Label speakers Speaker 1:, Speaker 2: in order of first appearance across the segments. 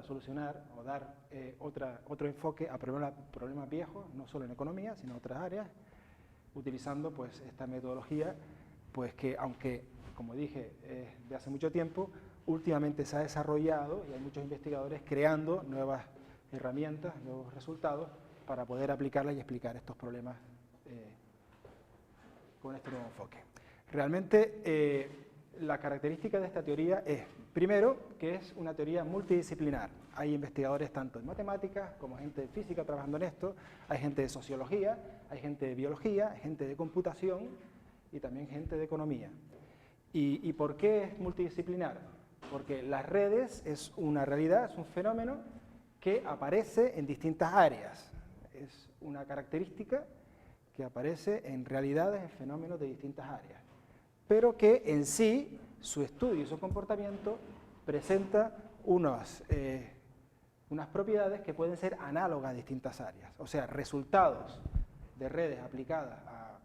Speaker 1: solucionar o dar otro enfoque a problemas viejos, no solo en economía, sino en otras áreas, utilizando pues esta metodología, pues que aunque, como dije, de hace mucho tiempo, últimamente se ha desarrollado y hay muchos investigadores creando nuevas herramientas, nuevos resultados para poder aplicarlas y explicar estos problemas con este nuevo enfoque. Realmente la característica de esta teoría es, primero, que es una teoría multidisciplinar. Hay investigadores tanto en matemáticas como gente de física trabajando en esto, hay gente de sociología, hay gente de biología, hay gente de computación y también gente de economía. ¿Y por qué es multidisciplinar? Porque las redes es una realidad, es un fenómeno que aparece en distintas áreas. Es una característica que aparece en realidades, en fenómenos de distintas áreas, pero que en sí, su estudio y su comportamiento presenta unas propiedades que pueden ser análogas a distintas áreas. O sea, resultados de redes aplicadas a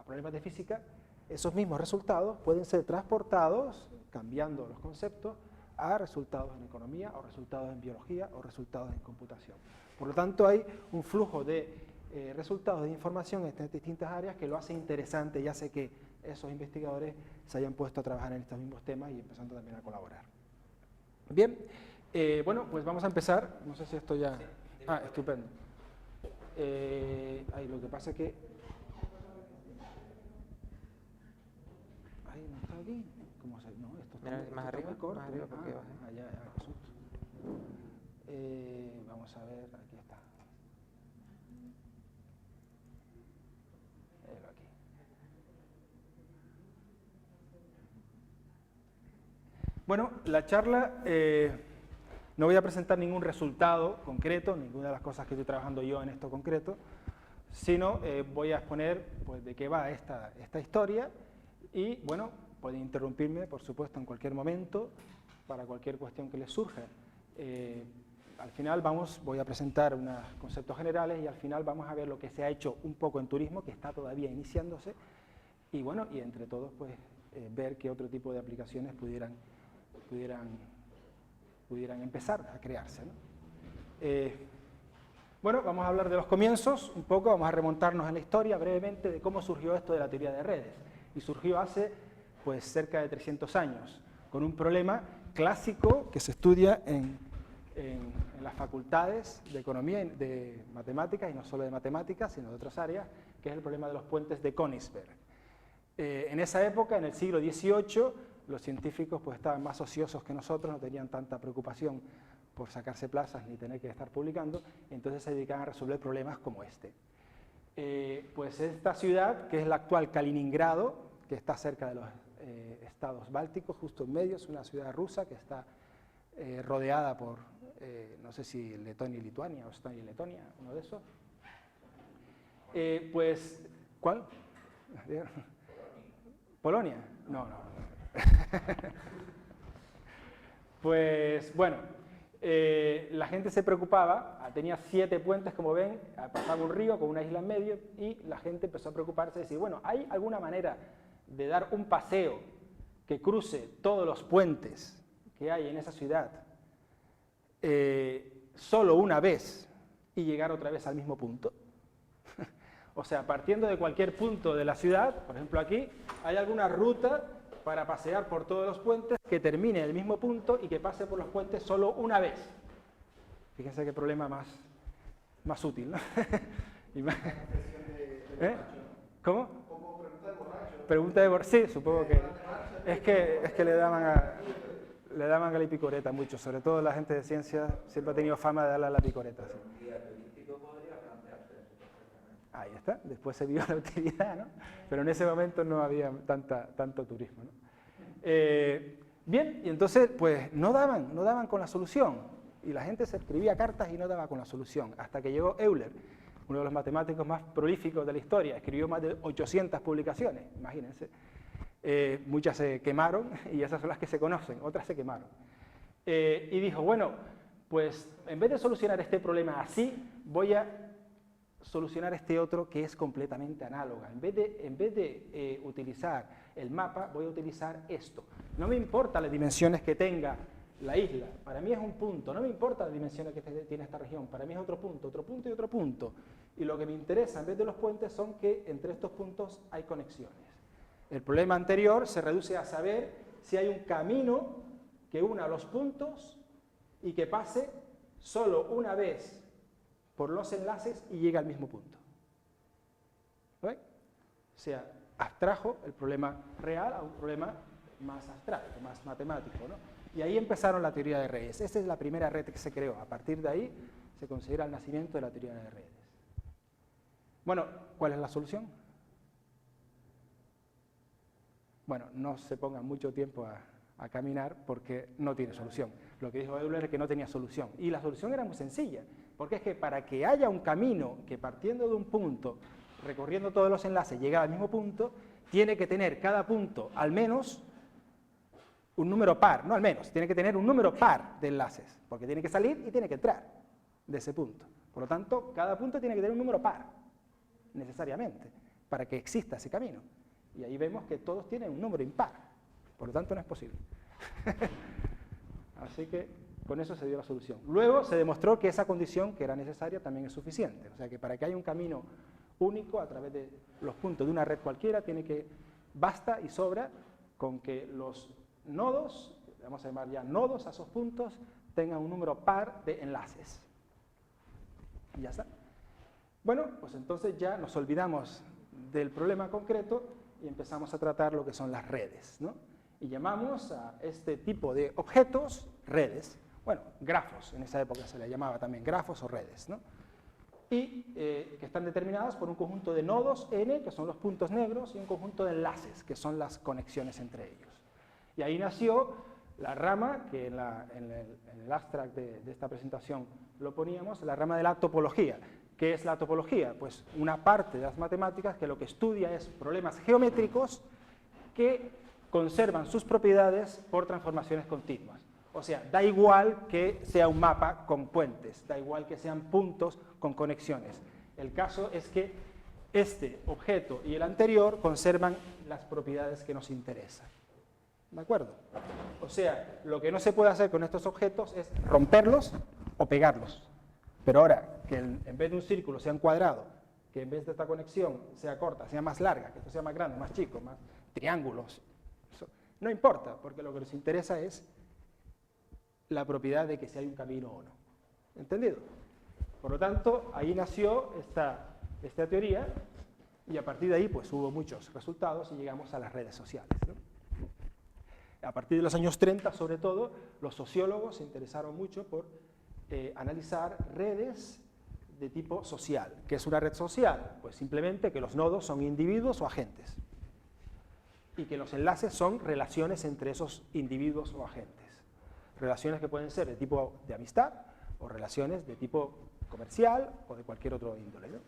Speaker 1: problemas de física, esos mismos resultados pueden ser transportados, cambiando los conceptos, a resultados en economía, o resultados en biología, o resultados en computación. Por lo tanto, hay un flujo de resultados de información en estas distintas áreas que lo hace interesante y hace que esos investigadores se hayan puesto a trabajar en estos mismos temas y empezando también a colaborar. Bien, bueno, pues vamos a empezar. No sé si esto ya... Ah, estupendo. Lo que pasa es que... Ahí no está aquí. ¿Cómo se...? No, esto está,
Speaker 2: más arriba,
Speaker 1: muy corto.
Speaker 2: más arriba, porque baja.
Speaker 1: Ya, qué susto. Vamos a ver, aquí está. Aquí. Bueno, la charla, no voy a presentar ningún resultado concreto, ninguna de las cosas que estoy trabajando yo en esto concreto, sino voy a exponer pues, de qué va esta historia y, bueno, pueden interrumpirme, por supuesto, en cualquier momento, para cualquier cuestión que les surja. Al final voy a presentar unos conceptos generales y al final vamos a ver lo que se ha hecho un poco en turismo, que está todavía iniciándose, y bueno, y entre todos, pues, ver qué otro tipo de aplicaciones pudieran empezar a crearse, ¿no? Bueno, vamos a hablar de los comienzos un poco, vamos a remontarnos en la historia brevemente de cómo surgió esto de la teoría de redes. Y surgió hace pues cerca de 300 años, con un problema clásico que se estudia en las facultades de economía y de matemáticas, y no solo de matemáticas, sino de otras áreas, que es el problema de los puentes de Königsberg. En esa época, en el siglo XVIII, los científicos pues, estaban más ociosos que nosotros, no tenían tanta preocupación por sacarse plazas ni tener que estar publicando, entonces se dedicaban a resolver problemas como este. Pues esta ciudad, que es la actual Kaliningrado, que está cerca de los estados bálticos, justo en medio, es una ciudad rusa que está rodeada por, no sé si Letonia y Lituania, o Estonia y Letonia, uno de esos. Pues, ¿cuál? ¿Polonia? No. Pues, bueno, la gente se preocupaba, tenía 7 puentes, como ven, pasaba un río con una isla en medio, y la gente empezó a preocuparse, de decir, bueno, ¿hay alguna manera de dar un paseo que cruce todos los puentes que hay en esa ciudad solo una vez y llegar otra vez al mismo punto? O sea, partiendo de cualquier punto de la ciudad, por ejemplo aquí, ¿hay alguna ruta para pasear por todos los puentes que termine en el mismo punto y que pase por los puentes solo una vez? Fíjense qué problema más útil, ¿no? ¿Cómo? Pregunta de borracho. Sí, supongo que... Es que le daban a la picoreta mucho, sobre todo la gente de ciencias siempre ha tenido fama de darle a la picoreta. ¿Sí? Ahí está, después se vio la utilidad, ¿no? Pero en ese momento no había tanto turismo, ¿no? Bien, y entonces pues no daban con la solución, y la gente se escribía cartas y no daba con la solución, hasta que llegó Euler, uno de los matemáticos más prolíficos de la historia, escribió más de 800 publicaciones, imagínense. Muchas se quemaron, y esas son las que se conocen, otras se quemaron. Y dijo, bueno, pues en vez de solucionar este problema así, voy a solucionar este otro que es completamente análoga. En vez de utilizar el mapa, voy a utilizar esto. No me importa las dimensiones que tenga la isla, para mí es un punto, no me importa la dimensión que tiene esta región, para mí es otro punto y otro punto. Y lo que me interesa en vez de los puentes son que entre estos puntos hay conexiones. El problema anterior se reduce a saber si hay un camino que una los puntos y que pase solo una vez por los enlaces y llegue al mismo punto. ¿Ve? O sea, abstrajo el problema real a un problema más abstracto, más matemático, ¿no? Y ahí empezaron la teoría de redes. Esa es la primera red que se creó. A partir de ahí se considera el nacimiento de la teoría de redes. Bueno, ¿cuál es la solución? Bueno, no se pongan mucho tiempo a caminar porque no tiene solución. Lo que dijo Euler es que no tenía solución. Y la solución era muy sencilla, porque es que para que haya un camino que partiendo de un punto, recorriendo todos los enlaces, llegue al mismo punto, tiene que tener cada punto al menos un número par, no al menos, tiene que tener un número par de enlaces, porque tiene que salir y tiene que entrar de ese punto. Por lo tanto, cada punto tiene que tener un número par, necesariamente, para que exista ese camino. Y ahí vemos que todos tienen un número impar, por lo tanto no es posible. Así que con eso se dio la solución. Luego se demostró que esa condición que era necesaria también es suficiente, o sea que para que haya un camino único a través de los puntos de una red cualquiera, basta y sobra con que los nodos, vamos a llamar ya nodos a esos puntos, tengan un número par de enlaces. Y ya está. Bueno, pues entonces ya nos olvidamos del problema concreto y empezamos a tratar lo que son las redes, ¿no? Y llamamos a este tipo de objetos redes, bueno, grafos, en esa época se le llamaba también grafos o redes, ¿no? Y que están determinadas por un conjunto de nodos n, que son los puntos negros, y un conjunto de enlaces, que son las conexiones entre ellos. Y ahí nació la rama, que en el abstract de esta presentación lo poníamos, la rama de la topología. ¿Qué es la topología? Pues una parte de las matemáticas que lo que estudia es problemas geométricos que conservan sus propiedades por transformaciones continuas. O sea, da igual que sea un mapa con puentes, da igual que sean puntos con conexiones. El caso es que este objeto y el anterior conservan las propiedades que nos interesan. ¿De acuerdo? O sea, lo que no se puede hacer con estos objetos es romperlos o pegarlos. Pero ahora, que en vez de un círculo sea un cuadrado, que en vez de esta conexión sea corta, sea más larga, que esto sea más grande, más chico, más triángulos, eso no importa, porque lo que nos interesa es la propiedad de que si hay un camino o no. ¿Entendido? Por lo tanto, ahí nació esta teoría y a partir de ahí pues hubo muchos resultados y llegamos a las redes sociales, ¿no? A partir de los años 30, sobre todo, los sociólogos se interesaron mucho por analizar redes de tipo social. ¿Qué es una red social? Pues simplemente que los nodos son individuos o agentes y que los enlaces son relaciones entre esos individuos o agentes. Relaciones que pueden ser de tipo de amistad o relaciones de tipo comercial o de cualquier otro índole, ¿no?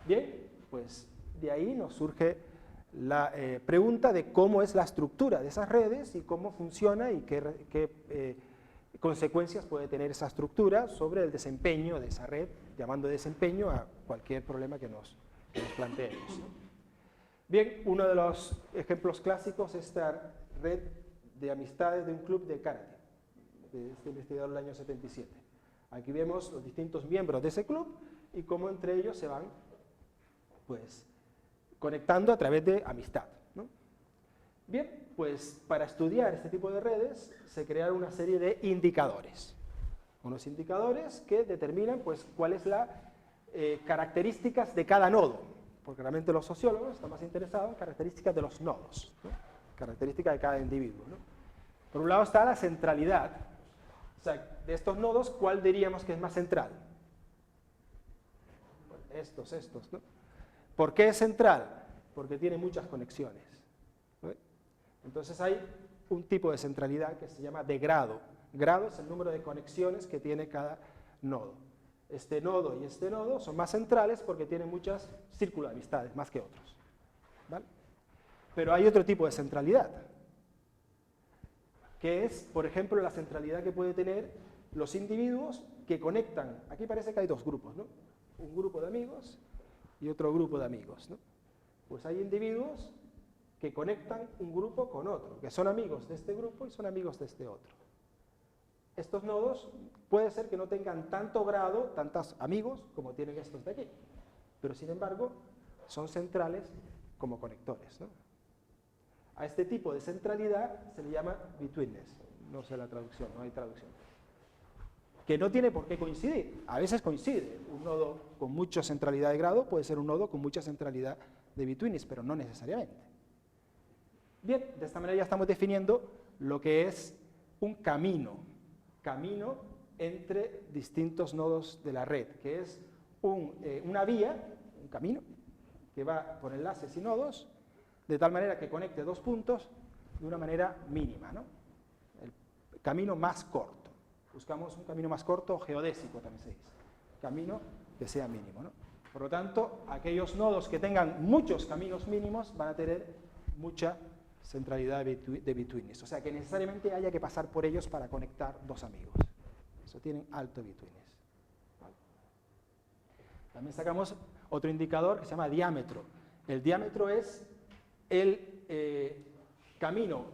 Speaker 1: Bien, pues de ahí nos surge la pregunta de cómo es la estructura de esas redes y cómo funciona y qué consecuencias puede tener esa estructura sobre el desempeño de esa red, llamando desempeño a cualquier problema que nos planteemos, ¿no? Bien, uno de los ejemplos clásicos es esta red de amistades de un club de karate, de este investigador del año 77. Aquí vemos los distintos miembros de ese club y cómo entre ellos se van, pues, conectando a través de amistad, ¿no? Bien, pues para estudiar este tipo de redes se crearon una serie de indicadores. Unos indicadores que determinan pues cuáles las características de cada nodo, porque realmente los sociólogos están más interesados en características de los nodos, ¿no? Características de cada individuo, ¿no? Por un lado está la centralidad, o sea, de estos nodos, ¿cuál diríamos que es más central? Estos, ¿no? ¿Por qué es central? Porque tiene muchas conexiones, ¿no? Entonces hay un tipo de centralidad que se llama de grado. Grado es el número de conexiones que tiene cada nodo. Este nodo y este nodo son más centrales porque tienen muchos círculos de amistades, más que otros, ¿vale? Pero hay otro tipo de centralidad, que es, por ejemplo, la centralidad que puede tener los individuos que conectan. Aquí parece que hay dos grupos, ¿no? Un grupo de amigos y otro grupo de amigos, ¿no? Pues hay individuos que conectan un grupo con otro, que son amigos de este grupo y son amigos de este otro. Estos nodos puede ser que no tengan tanto grado, tantos amigos, como tienen estos de aquí, pero sin embargo son centrales como conectores, ¿no? A este tipo de centralidad se le llama betweenness. No sé la traducción, no hay traducción. Que no tiene por qué coincidir. A veces coincide. Un nodo con mucha centralidad de grado puede ser un nodo con mucha centralidad de betweenness, pero no necesariamente. Bien, de esta manera ya estamos definiendo lo que es un camino entre distintos nodos de la red, que es una vía, un camino, que va por enlaces y nodos, de tal manera que conecte dos puntos de una manera mínima, ¿no? El camino más corto. Buscamos un camino más corto, geodésico también se dice. Camino que sea mínimo, ¿no? Por lo tanto, aquellos nodos que tengan muchos caminos mínimos van a tener mucha centralidad de betweenness. O sea, que necesariamente haya que pasar por ellos para conectar dos amigos. Eso tienen alto betweenness. ¿Vale? También sacamos otro indicador que se llama diámetro. El diámetro es el camino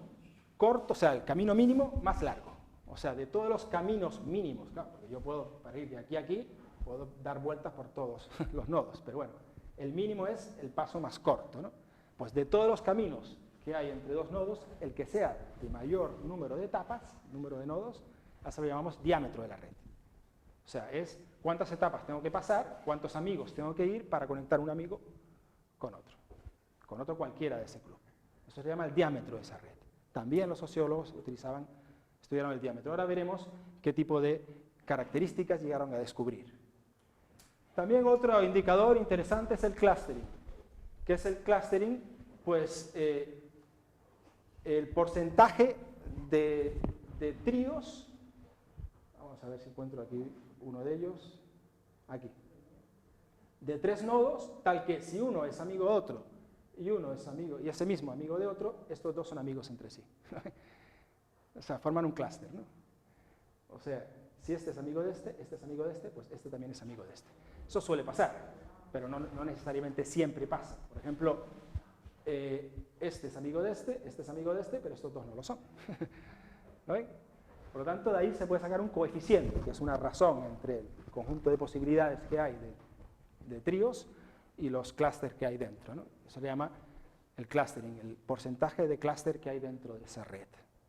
Speaker 1: corto, o sea, el camino mínimo más largo. O sea, de todos los caminos mínimos, claro, porque yo puedo, para ir de aquí a aquí, puedo dar vueltas por todos los nodos, pero bueno, el mínimo es el paso más corto, ¿no? Pues de todos los caminos que hay entre dos nodos, el que sea de mayor número de etapas, número de nodos, a eso lo llamamos diámetro de la red. O sea, es cuántas etapas tengo que pasar, cuántos amigos tengo que ir para conectar un amigo con otro cualquiera de ese club. Eso se llama el diámetro de esa red. También los sociólogos estudiaron el diámetro. Ahora veremos qué tipo de características llegaron a descubrir. También otro indicador interesante es el clustering. ¿Qué es el clustering? Pues el porcentaje de tríos, vamos a ver si encuentro aquí uno de ellos, aquí, de tres nodos, tal que si uno es amigo de otro y uno es amigo, y ese mismo amigo de otro, estos dos son amigos entre sí. O sea, forman un clúster, ¿no? O sea, si este es amigo de este es amigo de este, pues este también es amigo de este. Eso suele pasar, pero no necesariamente siempre pasa. Por ejemplo, este es amigo de este es amigo de este, pero estos dos no lo son. ¿Lo ven? Por lo tanto, de ahí se puede sacar un coeficiente, que es una razón entre el conjunto de posibilidades que hay de tríos y los clústeres que hay dentro, ¿no? Eso se llama el clustering, el porcentaje de clúster que hay dentro de esa red.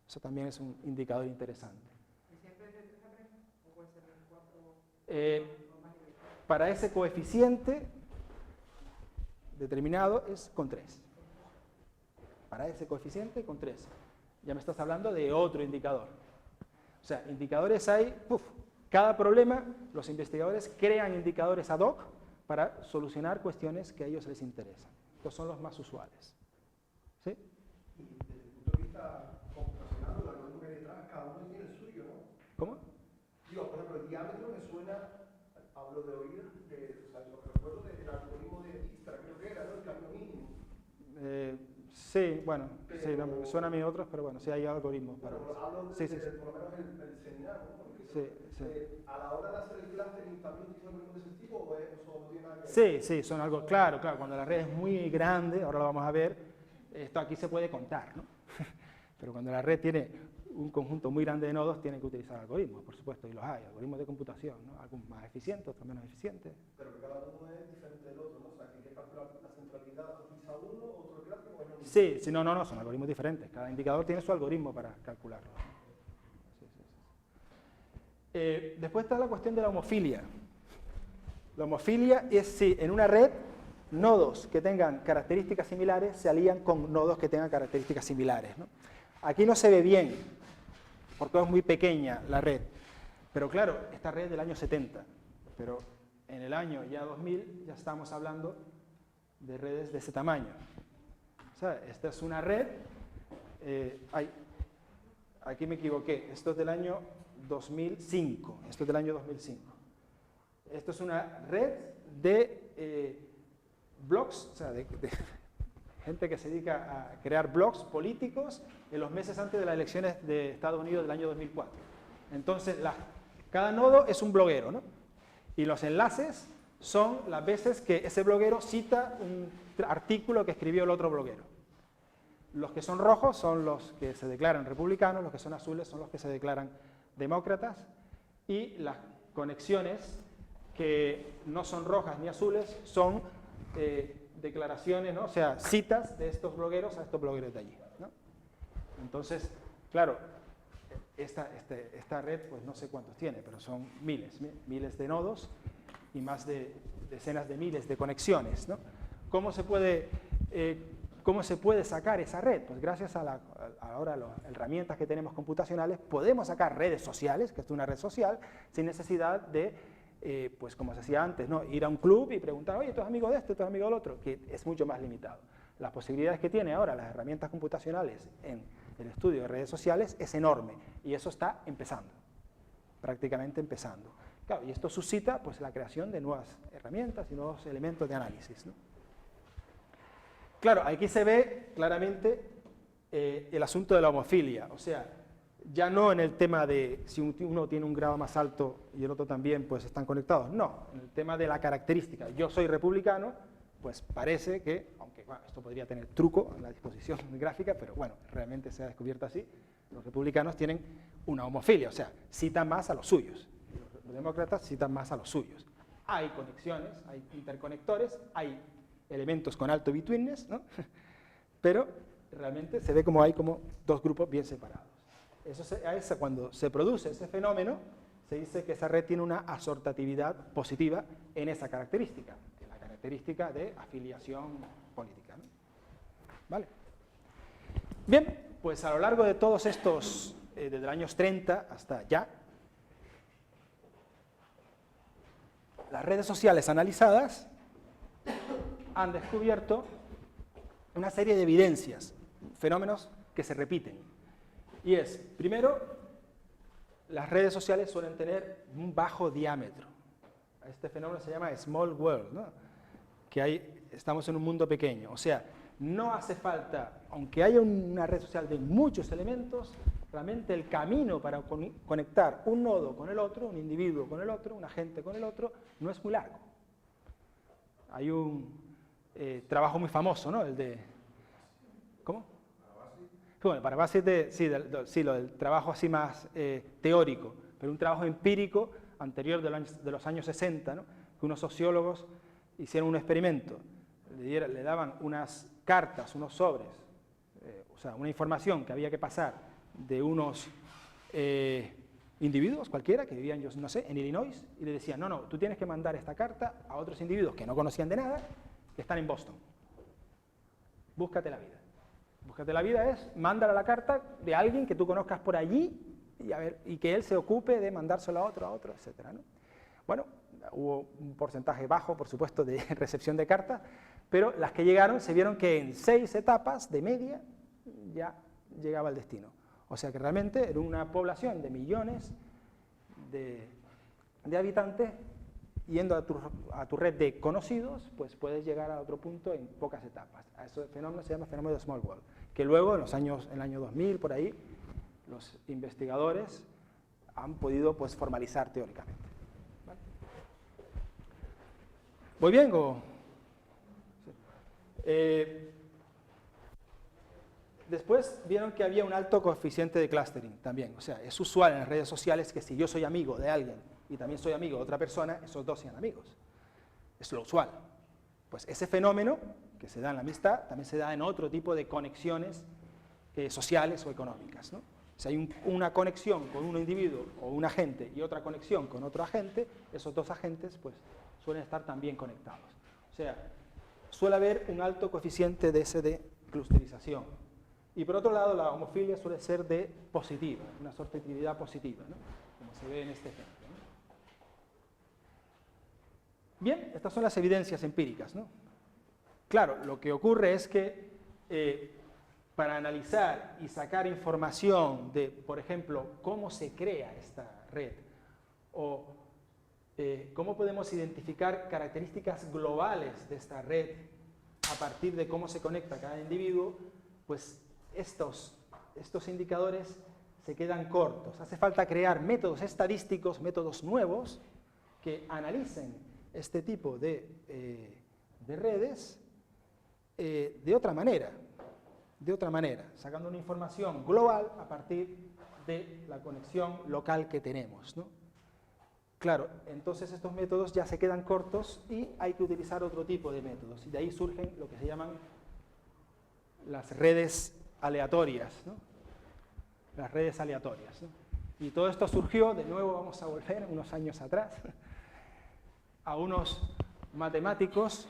Speaker 1: Eso también es un indicador interesante. ¿Y siempre es de 3 a 3? ¿O puede ser de 4? Para ese coeficiente determinado es con 3. Para ese coeficiente con 3. Ya me estás hablando de otro indicador. O sea, indicadores hay, cada problema, los investigadores crean indicadores ad hoc para solucionar cuestiones que a ellos les interesan. Estos son los más usuales. ¿Sí?
Speaker 2: Y desde el punto de vista computacional, el algoritmo que hay detrás, cada uno tiene el suyo, ¿no?
Speaker 1: ¿Cómo?
Speaker 2: Digo, por ejemplo, el diámetro me suena, hablo de oír, o sea, lo que recuerdo del algoritmo de Dijkstra, creo que era, ¿no? El camino mínimo.
Speaker 1: Sí, bueno, pero, sí, no, me suena a mí otros, pero bueno, sí hay algoritmos para eso.
Speaker 2: Hablo de, por lo menos el seminario, ¿no? A la hora de hacer el clustering, ¿también utilizan algoritmos de ese tipo o eso no tiene nada que ver?
Speaker 1: Sí, son algo, claro, cuando la red es muy grande, ahora lo vamos a ver, esto aquí se puede contar, ¿no? Pero cuando la red tiene un conjunto muy grande de nodos, tienen que utilizar algoritmos, por supuesto, y los hay, algoritmos de computación, ¿no? Algunos más eficientes, otros menos eficientes.
Speaker 2: Pero que cada uno es diferente del otro, ¿no? O sea, que hay que calcular la centralidad, utiliza uno, otro el clustering o es lo mismo.
Speaker 1: Sí, no, son algoritmos diferentes, cada indicador tiene su algoritmo para calcularlo. Después está la cuestión de la homofilia. La homofilia es si en una red nodos que tengan características similares se alían con nodos que tengan características similares, ¿no? Aquí no se ve bien, porque es muy pequeña la red. Pero claro, esta red es del año 70, pero en el año ya 2000 ya estamos hablando de redes de ese tamaño. O sea, esta es una red, aquí me equivoqué, esto es del año 2005, esto es del año 2005. Esto es una red de blogs, o sea, de gente que se dedica a crear blogs políticos en los meses antes de las elecciones de Estados Unidos del año 2004. Entonces, cada nodo es un bloguero, ¿no? Y los enlaces son las veces que ese bloguero cita un artículo que escribió el otro bloguero. Los que son rojos son los que se declaran republicanos, los que son azules son los que se declaran demócratas, y las conexiones que no son rojas ni azules son declaraciones, ¿no? O sea, citas de estos blogueros a estos blogueros de allí, ¿no? Entonces, claro, esta red, pues no sé cuántos tiene, pero son miles de nodos y más de decenas de miles de conexiones, ¿no? ¿Cómo se puede sacar esa red? Pues gracias a ahora las herramientas que tenemos computacionales, podemos sacar redes sociales, que es una red social, sin necesidad de, pues como se hacía antes, ¿no? Ir a un club y preguntar, oye, ¿tú eres amigo de este, tú eres amigo del otro? Que es mucho más limitado. Las posibilidades que tiene ahora las herramientas computacionales en el estudio de redes sociales es enorme, y eso está empezando, prácticamente empezando. Claro, y esto suscita pues, la creación de nuevas herramientas y nuevos elementos de análisis, ¿no? Claro, aquí se ve claramente el asunto de la homofilia, o sea, ya no en el tema de si uno tiene un grado más alto y el otro también, pues están conectados, no, en el tema de la característica. Yo soy republicano, pues parece que, aunque bueno, esto podría tener truco en la disposición gráfica, pero bueno, realmente se ha descubierto así, los republicanos tienen una homofilia, o sea, citan más a los suyos, los demócratas citan más a los suyos. Hay conexiones, hay interconectores, hay elementos con alto betweenness, ¿no? Pero realmente se ve como hay como dos grupos bien separados. Cuando se produce ese fenómeno, se dice que esa red tiene una asortatividad positiva en esa característica, la característica de afiliación política, ¿no? ¿Vale? Bien, pues a lo largo de todos estos, desde los años 30 hasta ya, las redes sociales analizadas han descubierto una serie de evidencias, fenómenos que se repiten. Y es, primero, las redes sociales suelen tener un bajo diámetro. Este fenómeno se llama small world, ¿no? Que estamos en un mundo pequeño. O sea, no hace falta, aunque haya una red social de muchos elementos, realmente el camino para conectar un nodo con el otro, un individuo con el otro, un agente con el otro, no es muy largo. Hay un trabajo muy famoso, ¿no? El de... ¿Cómo? Bueno, para base sí, lo del trabajo así más teórico, pero un trabajo empírico anterior de los años 60, ¿no? Que unos sociólogos hicieron un experimento, le daban unas cartas, unos sobres, o sea, una información que había que pasar de unos individuos cualquiera que vivían, yo no sé, en Illinois, y le decían, no, tú tienes que mandar esta carta a otros individuos que no conocían de nada, que están en Boston. Búscate la vida. Búscate la vida es, mándale la carta de alguien que tú conozcas por allí y que él se ocupe de mandársela a otro, etc., ¿no? Bueno, hubo un porcentaje bajo, por supuesto, de recepción de cartas, pero las que llegaron se vieron que en 6 etapas de media ya llegaba al destino. O sea que realmente era una población de millones de habitantes, yendo a tu red de conocidos, pues puedes llegar a otro punto en pocas etapas. A ese fenómeno se llama fenómeno de small world, que luego en el año 2000, por ahí, los investigadores han podido pues, formalizar teóricamente. ¿Vale? ¿Voy bien o...? Después vieron que había un alto coeficiente de clustering también. O sea, es usual en las redes sociales que si yo soy amigo de alguien y también soy amigo de otra persona, esos dos sean amigos. Es lo usual. Pues ese fenómeno que se da en la amistad también se da en otro tipo de conexiones sociales o económicas, ¿no? Si hay una conexión con un individuo o un agente y otra conexión con otro agente, esos dos agentes pues, suelen estar también conectados. O sea, suele haber un alto coeficiente de clusterización. Y por otro lado, la homofilia suele ser de positiva, una sortitividad positiva, ¿no? Como se ve en este ejemplo, ¿no? Bien, estas son las evidencias empíricas, ¿no? Claro, lo que ocurre es que para analizar y sacar información de, por ejemplo, cómo se crea esta red o cómo podemos identificar características globales de esta red a partir de cómo se conecta cada individuo, pues estos indicadores se quedan cortos. Hace falta crear métodos estadísticos, métodos nuevos, que analicen este tipo de redes de otra manera, sacando una información global a partir de la conexión local que tenemos, ¿no? Claro, entonces estos métodos ya se quedan cortos y hay que utilizar otro tipo de métodos. Y de ahí surgen lo que se llaman las redes aleatorias, ¿no? Las redes aleatorias, ¿no? Y todo esto surgió, de nuevo vamos a volver unos años atrás, a unos matemáticos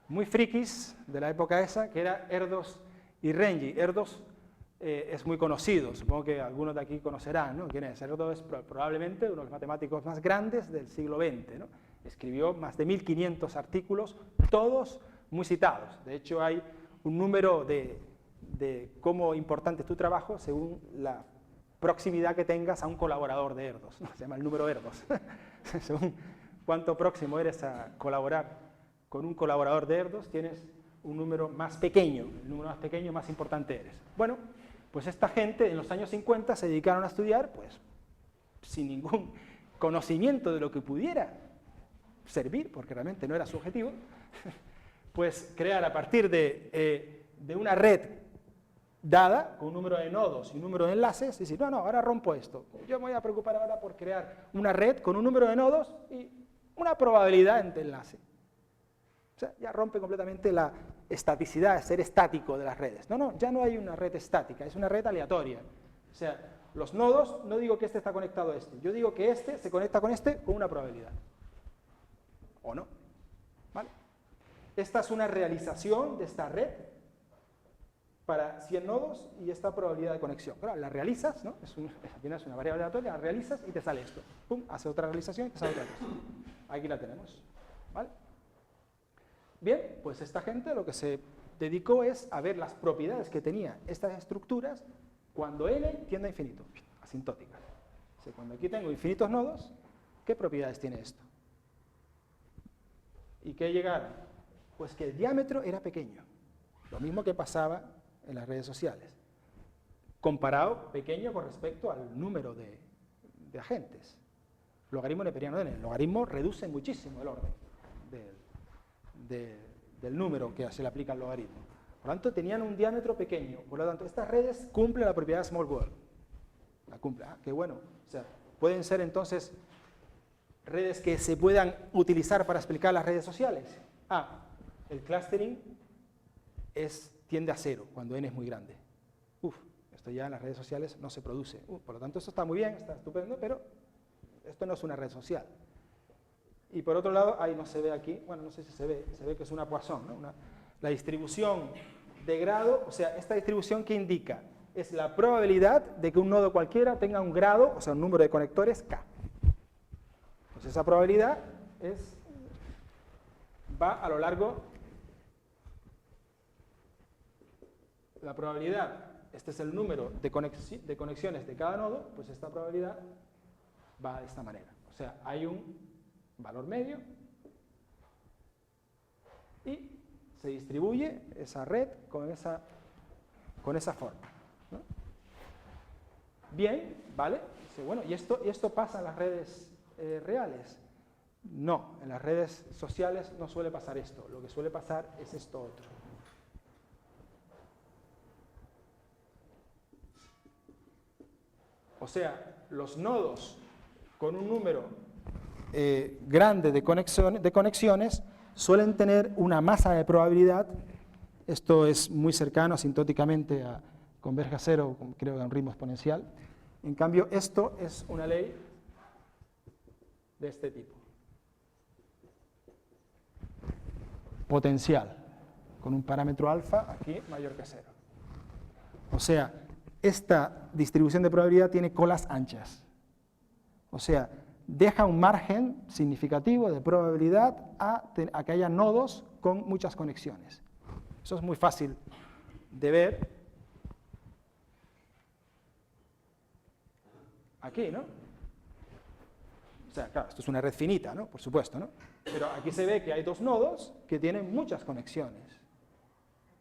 Speaker 1: muy frikis de la época esa, que era Erdős y Renyi. Erdős es muy conocido, supongo que algunos de aquí conocerán, ¿no? ¿Quién es? Erdős es probablemente uno de los matemáticos más grandes del siglo XX, ¿no? Escribió más de 1500 artículos, todos muy citados. De hecho, hay un número de cómo importante es tu trabajo según la proximidad que tengas a un colaborador de Erdős, ¿no? Se llama el número Erdős. Según cuánto próximo eres a colaborar con un colaborador de Erdős, tienes un número más pequeño. El número más pequeño, más importante eres. Bueno, pues esta gente en los años 50 se dedicaron a estudiar, pues, sin ningún conocimiento de lo que pudiera servir, porque realmente no era su objetivo, pues crear a partir de una red dada, con un número de nodos y un número de enlaces, y decir, no, ahora rompo esto. Yo me voy a preocupar ahora por crear una red con un número de nodos y una probabilidad entre enlace. O sea, ya rompe completamente la estaticidad, ser estático de las redes. No, ya no hay una red estática, es una red aleatoria. O sea, los nodos, no digo que este está conectado a este, yo digo que este se conecta con este con una probabilidad. ¿O no? ¿Vale? Esta es una realización de esta red para 100 nodos y esta probabilidad de conexión. Claro, la realizas, ¿no? Es una variable aleatoria, la realizas y te sale esto. Pum, hace otra realización y te sale otra cosa. Aquí la tenemos. ¿Vale? Bien, pues esta gente lo que se dedicó es a ver las propiedades que tenía estas estructuras cuando n tiende a infinito, asintótica. O sea, cuando aquí tengo infinitos nodos, ¿qué propiedades tiene esto? ¿Y qué llegaron? Pues que el diámetro era pequeño. Lo mismo que pasaba en las redes sociales. Comparado pequeño con respecto al número de agentes. Logaritmo neperiano de n. El logaritmo reduce muchísimo el orden del número que se le aplica al logaritmo. Por lo tanto, tenían un diámetro pequeño. Por lo tanto, estas redes cumplen la propiedad de small world. La cumple. Ah, qué bueno. O sea, pueden ser entonces redes que se puedan utilizar para explicar las redes sociales. Ah, el clustering tiende a 0 cuando n es muy grande. Esto ya en las redes sociales no se produce. Por lo tanto, esto está muy bien, está estupendo, pero esto no es una red social. Y por otro lado, ahí no se ve aquí, bueno, no sé si se ve que es una Poisson, ¿no? La distribución de grado, o sea, esta distribución que indica es la probabilidad de que un nodo cualquiera tenga un grado, o sea, un número de conectores k. Pues esa probabilidad va a lo largo, la probabilidad, este es el número de conexiones de cada nodo, pues esta probabilidad va de esta manera. O sea, hay un valor medio y se distribuye esa red con esa forma, ¿no? Bien, ¿vale? Dice, bueno, ¿y esto pasa en las redes reales? No, en las redes sociales no suele pasar esto. Lo que suele pasar es esto otro. O sea, los nodos con un número grande de conexiones suelen tener una masa de probabilidad, esto es muy cercano asintóticamente a converge a 0, creo que a un ritmo exponencial. En cambio, esto es una ley de este tipo. Potencial, con un parámetro alfa aquí mayor que 0. O sea, esta distribución de probabilidad tiene colas anchas. O sea, deja un margen significativo de probabilidad a que haya nodos con muchas conexiones. Eso es muy fácil de ver aquí, ¿no? O sea, claro, esto es una red finita, ¿no? Por supuesto, ¿no? Pero aquí se ve que hay dos nodos que tienen muchas conexiones.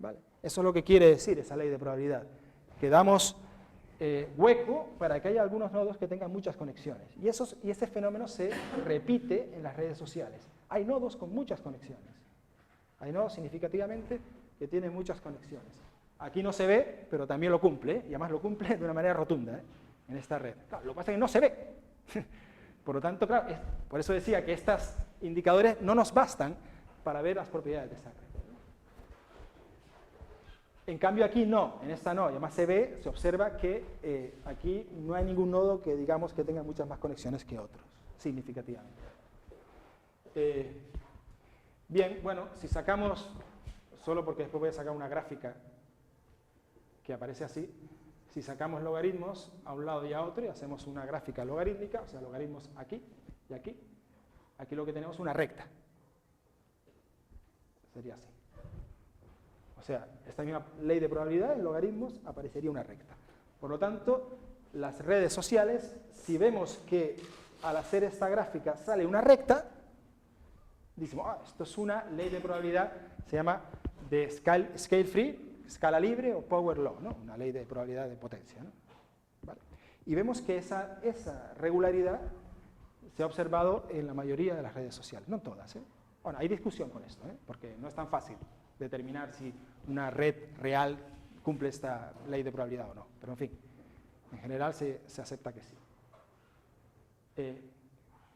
Speaker 1: ¿Vale? Eso es lo que quiere decir esa ley de probabilidad. Que damos hueco para que haya algunos nodos que tengan muchas conexiones. Y ese fenómeno se repite en las redes sociales. Hay nodos con muchas conexiones. Hay nodos significativamente que tienen muchas conexiones. Aquí no se ve, pero también lo cumple, y además lo cumple de una manera rotunda. en esta red. Claro, lo que pasa es que no se ve. Por lo tanto, claro, por eso decía que estos indicadores no nos bastan para ver las propiedades de esa red. En cambio aquí no, en esta no, y además se observa que aquí no hay ningún nodo que digamos que tenga muchas más conexiones que otros, significativamente. Bien, bueno, si sacamos, solo porque después voy a sacar una gráfica que aparece así, si sacamos logaritmos a un lado y a otro y hacemos una gráfica logarítmica, o sea, logaritmos aquí y aquí lo que tenemos es una recta. Sería así. O sea, esta misma ley de probabilidad en logaritmos aparecería una recta. Por lo tanto, las redes sociales, si vemos que al hacer esta gráfica sale una recta, decimos, esto es una ley de probabilidad, se llama de scale free, escala libre o power law, ¿no? Una ley de probabilidad de potencia, ¿no? ¿Vale? Y vemos que esa regularidad se ha observado en la mayoría de las redes sociales, no todas, ¿eh? Bueno, hay discusión con esto, porque no es tan fácil determinar si una red real cumple esta ley de probabilidad o no, pero en fin, en general se acepta que sí.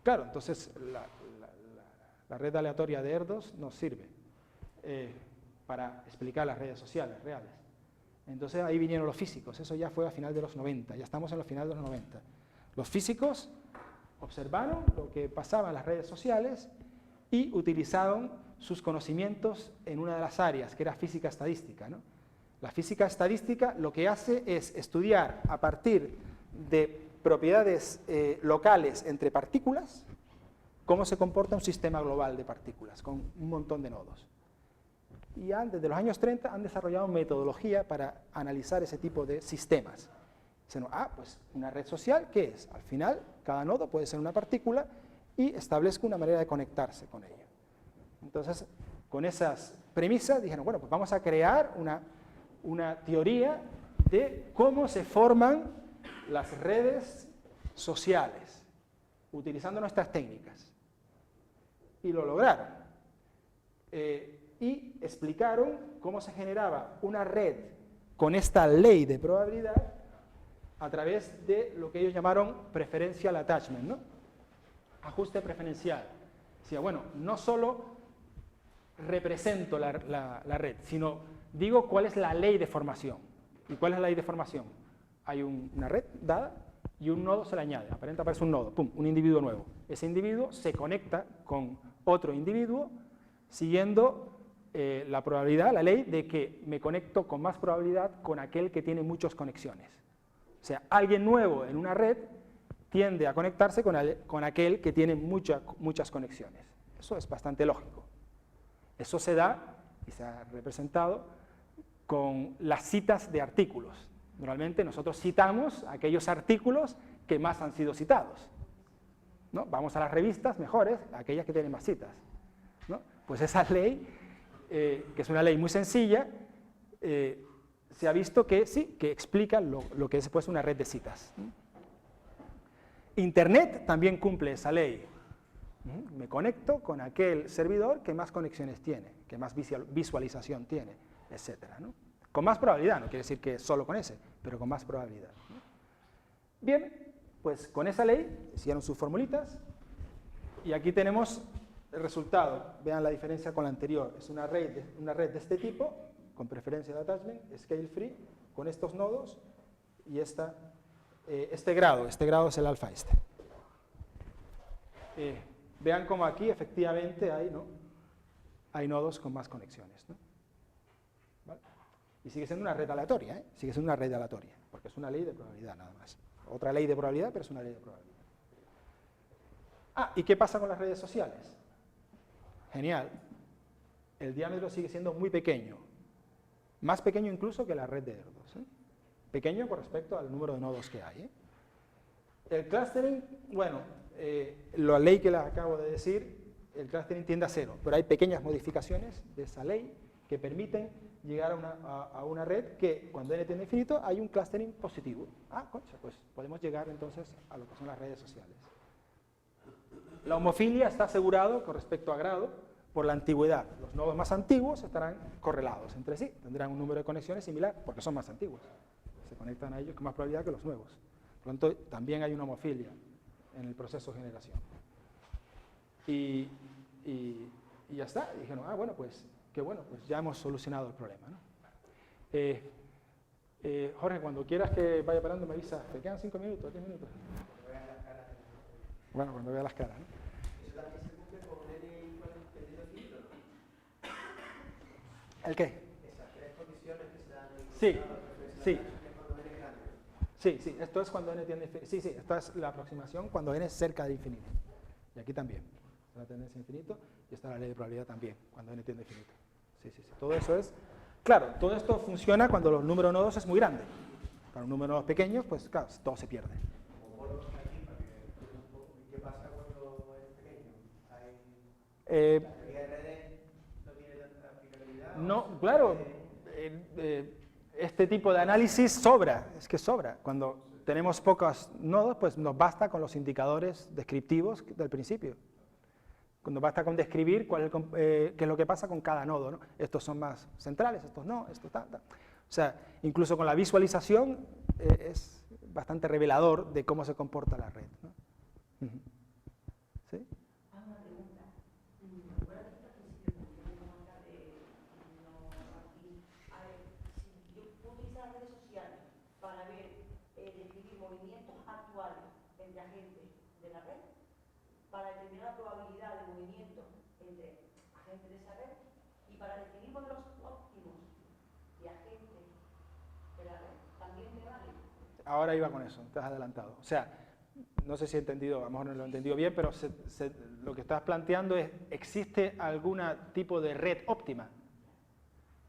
Speaker 1: Claro, entonces la red aleatoria de Erdos nos sirve para explicar las redes sociales reales. Entonces ahí vinieron los físicos, eso ya fue a final de los 90, ya estamos en los finales de los 90. Los físicos observaron lo que pasaba en las redes sociales y utilizaron sus conocimientos en una de las áreas, que era física estadística, ¿no? La física estadística lo que hace es estudiar a partir de propiedades locales entre partículas, cómo se comporta un sistema global de partículas, con un montón de nodos. Y desde los años 30 han desarrollado metodología para analizar ese tipo de sistemas. Dicen, pues una red social, ¿qué es? Al final, cada nodo puede ser una partícula y establezco una manera de conectarse con ello. Entonces, con esas premisas, dijeron, bueno, pues vamos a crear una teoría de cómo se forman las redes sociales, utilizando nuestras técnicas. Y lo lograron. Y explicaron cómo se generaba una red con esta ley de probabilidad a través de lo que ellos llamaron preferential attachment, ¿no? Ajuste preferencial. Decía, bueno, no solo represento la red, sino digo cuál es la ley de formación. ¿Y cuál es la ley de formación? Hay una red dada y un nodo se le añade. Aparentemente aparece un nodo, ¡pum!, un individuo nuevo. Ese individuo se conecta con otro individuo siguiendo la probabilidad, la ley de que me conecto con más probabilidad con aquel que tiene muchas conexiones. O sea, alguien nuevo en una red tiende a conectarse con aquel que tiene muchas conexiones. Eso es bastante lógico. Eso se da, y se ha representado, con las citas de artículos. Normalmente nosotros citamos aquellos artículos que más han sido citados, ¿no? Vamos a las revistas mejores, aquellas que tienen más citas, ¿no? Pues esa ley, que es una ley muy sencilla, se ha visto que sí, que explica lo que es pues, una red de citas. Internet también cumple esa ley. Me conecto con aquel servidor que más conexiones tiene, que más visualización tiene, etcétera, ¿no? Con más probabilidad, no quiere decir que solo con ese, pero con más probabilidad, ¿no? Bien, pues con esa ley hicieron sus formulitas y aquí tenemos el resultado. Vean la diferencia con la anterior. Es una red de este tipo, con preferencia de attachment, scale free, con estos nodos y este grado es el alfa este. Vean cómo aquí efectivamente hay nodos con más conexiones, ¿no? ¿Vale? Y sigue siendo una red aleatoria, sigue siendo una red aleatoria, porque es una ley de probabilidad nada más. Otra ley de probabilidad, pero es una ley de probabilidad. ¿Y qué pasa con las redes sociales? Genial. El diámetro sigue siendo muy pequeño, más pequeño incluso que la red de Erdos, pequeño con respecto al número de nodos que hay, El clustering, bueno, la ley que les acabo de decir, el clustering tiende a 0, pero hay pequeñas modificaciones de esa ley que permiten llegar a una red que cuando n tiende a infinito hay un clustering positivo. Concha, pues podemos llegar entonces a lo que son las redes sociales. La homofilia está asegurado con respecto a grado por la antigüedad. Los nodos más antiguos estarán correlados entre sí, tendrán un número de conexiones similar porque son más antiguos. Se conectan a ellos con más probabilidad que los nuevos. Por lo tanto, también hay una homofilia en el proceso de generación. Y ya está. Y dijeron, ah, bueno, pues, qué bueno, pues ya hemos solucionado el problema, ¿no? Jorge, cuando quieras que vaya parando me avisas. ¿Te quedan 5 minutos, 10 minutos? Bueno, cuando vea las caras, ¿no?
Speaker 2: ¿Eso también se cumple con N igual que el ¿no?
Speaker 1: ¿El qué?
Speaker 2: Esas 3 condiciones que se dan en
Speaker 1: Sí, sí.
Speaker 2: cuando N es grande.
Speaker 1: Sí, sí, esto es cuando n tiende a infinito. Sí, sí, esta es la aproximación cuando n es cerca de infinito. Y aquí también. Esta es la tendencia a infinito y esta es la ley de probabilidad también, cuando n tiende a infinito. Sí, sí, sí. Todo eso es... Claro, todo esto funciona cuando los números nodos es muy grande. Para un número nodos pequeños, pues claro, todo se pierde.
Speaker 2: ¿Qué pasa cuando es pequeño?
Speaker 1: Eh,
Speaker 2: ¿La teoría de redes no tiene tanta aplicabilidad?
Speaker 1: No, claro, este tipo de análisis sobra, es que sobra. Cuando tenemos pocos nodos, pues nos basta con los indicadores descriptivos del principio. Nos basta con describir qué es lo que pasa con cada nodo, ¿no? Estos son más centrales, estos no, estos tal. O sea, incluso con la visualización es bastante revelador de cómo se comporta la red, ¿no? ¿Sí?
Speaker 3: Una pregunta. Fuera de esta principio, a ver, si yo puedo utilizar las redes sociales para ver, describir movimientos actuales entre agentes de la red, para determinar la probabilidad de movimiento entre agentes de esa red y para definir modelos óptimos de agentes de la red, también me vale.
Speaker 1: Ahora iba con eso, te has adelantado. O sea, no sé si he entendido, a lo mejor no lo he entendido bien, pero lo que estás planteando es, ¿existe algún tipo de red óptima?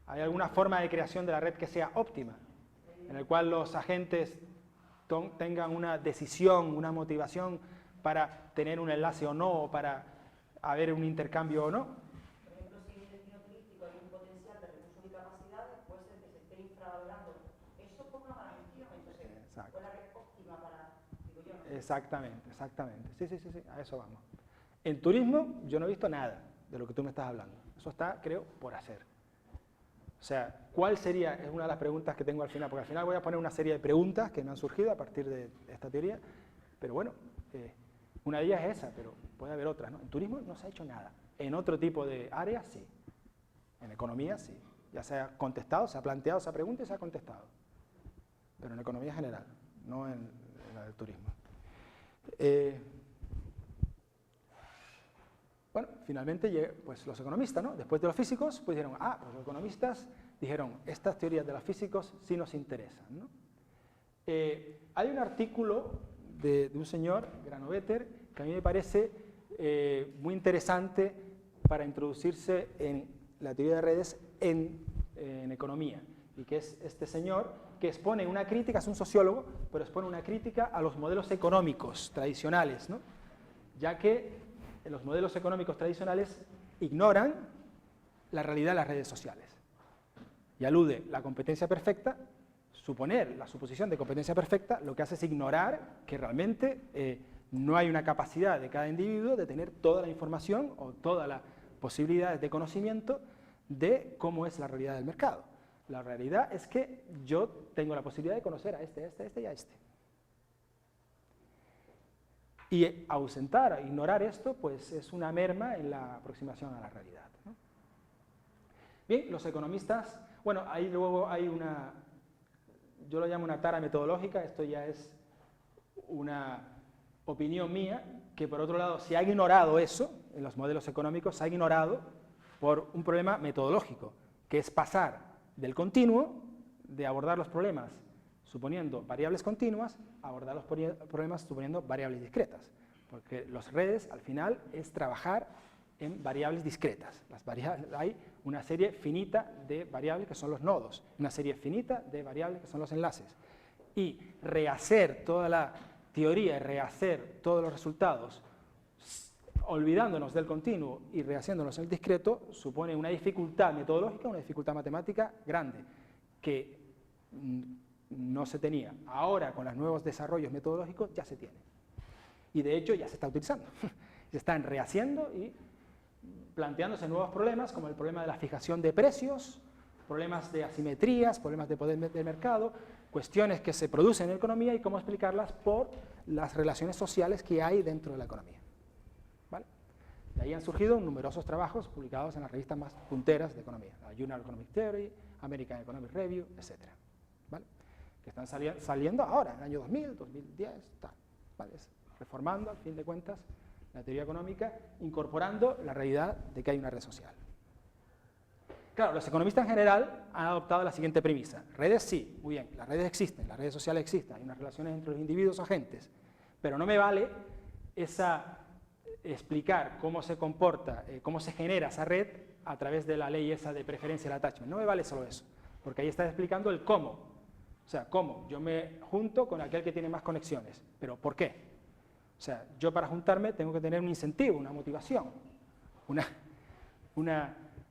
Speaker 1: ¿Hay alguna forma de creación de la red que sea óptima? En el cual los agentes tengan una decisión, una motivación para tener un enlace o no, o para haber un intercambio o no.
Speaker 3: Por ejemplo, si en el destino turístico hay un potencial de recursos y capacidades, puede ser que se esté infravalorando eso por una mala gestión, entonces fue la red óptima para, digo yo, ¿no?
Speaker 1: Exactamente, exactamente. Sí, sí, sí, sí, a eso vamos. En turismo yo no he visto nada de lo que tú me estás hablando. Eso está, creo, por hacer. O sea, ¿cuál sería? Es una de las preguntas que tengo al final, porque al final voy a poner una serie de preguntas que me han surgido a partir de esta teoría, pero bueno, una de ellas es esa, pero puede haber otras, ¿no? En turismo no se ha hecho nada. En otro tipo de áreas, sí. En economía, sí. Ya se ha contestado, se ha planteado esa pregunta y se ha contestado. Pero en economía general, no en la del turismo. Bueno, finalmente, pues los economistas, ¿no? Después de los físicos, pues dijeron, pues los economistas dijeron, estas teorías de los físicos sí nos interesan, ¿no? Hay un artículo de un señor, Granovetter, que a mí me parece muy interesante para introducirse en la teoría de redes en economía, y que es este señor que expone una crítica, es un sociólogo, pero expone una crítica a los modelos económicos tradicionales, ¿no? Ya que los modelos económicos tradicionales ignoran la realidad de las redes sociales. Y alude la competencia perfecta, suponer la suposición de competencia perfecta, lo que hace es ignorar que realmente no hay una capacidad de cada individuo de tener toda la información o todas las posibilidades de conocimiento de cómo es la realidad del mercado. La realidad es que yo tengo la posibilidad de conocer a este y a este. Y ausentar, ignorar esto, pues es una merma en la aproximación a la realidad, ¿no? Bien, los economistas, bueno, ahí luego hay una, yo lo llamo una tara metodológica, esto ya es una opinión mía, que por otro lado se ha ignorado eso, en los modelos económicos se ha ignorado por un problema metodológico, que es pasar del continuo, de abordar los problemas suponiendo variables continuas, a abordar los problemas suponiendo variables discretas, porque las redes al final es trabajar en variables discretas. Hay una serie finita de variables que son los nodos, una serie finita de variables que son los enlaces, y rehacer toda la teoría y rehacer todos los resultados olvidándonos del continuo y rehaciéndonos en el discreto supone una dificultad metodológica, una dificultad matemática grande que no se tenía. Ahora, con los nuevos desarrollos metodológicos, ya se tiene. Y de hecho ya se está utilizando. Se están rehaciendo y planteándose nuevos problemas, como el problema de la fijación de precios, problemas de asimetrías, problemas de poder del mercado, cuestiones que se producen en la economía y cómo explicarlas por las relaciones sociales que hay dentro de la economía. ¿Vale? De ahí han surgido numerosos trabajos publicados en las revistas más punteras de economía, la Journal of Economic Theory, American Economic Review, etc. ¿Vale? Que están saliendo ahora, en el año 2000, 2010, tal. ¿Vale? Reformando, al fin de cuentas, la teoría económica, incorporando la realidad de que hay una red social. Claro, los economistas en general han adoptado la siguiente premisa. Redes sí, muy bien, las redes existen, las redes sociales existen, hay unas relaciones entre los individuos o agentes, pero no me vale explicar cómo se comporta, cómo se genera esa red a través de la ley esa de preferencia del attachment. No me vale solo eso, porque ahí está explicando el cómo. O sea, cómo yo me junto con aquel que tiene más conexiones, pero ¿por qué? O sea, yo para juntarme tengo que tener un incentivo, una motivación,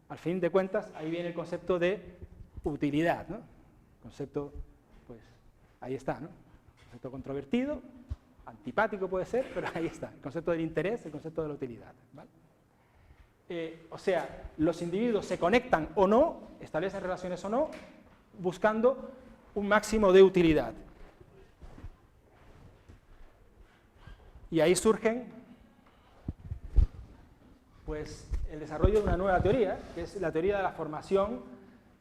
Speaker 1: al fin de cuentas, ahí viene el concepto de utilidad, ¿no? Concepto, pues, ahí está, ¿no? Concepto controvertido, antipático puede ser, pero ahí está, el concepto del interés, el concepto de la utilidad, ¿vale? O sea, los individuos se conectan o no, establecen relaciones o no, buscando un máximo de utilidad. Y ahí surgen, pues, el desarrollo de una nueva teoría, que es la teoría de la formación.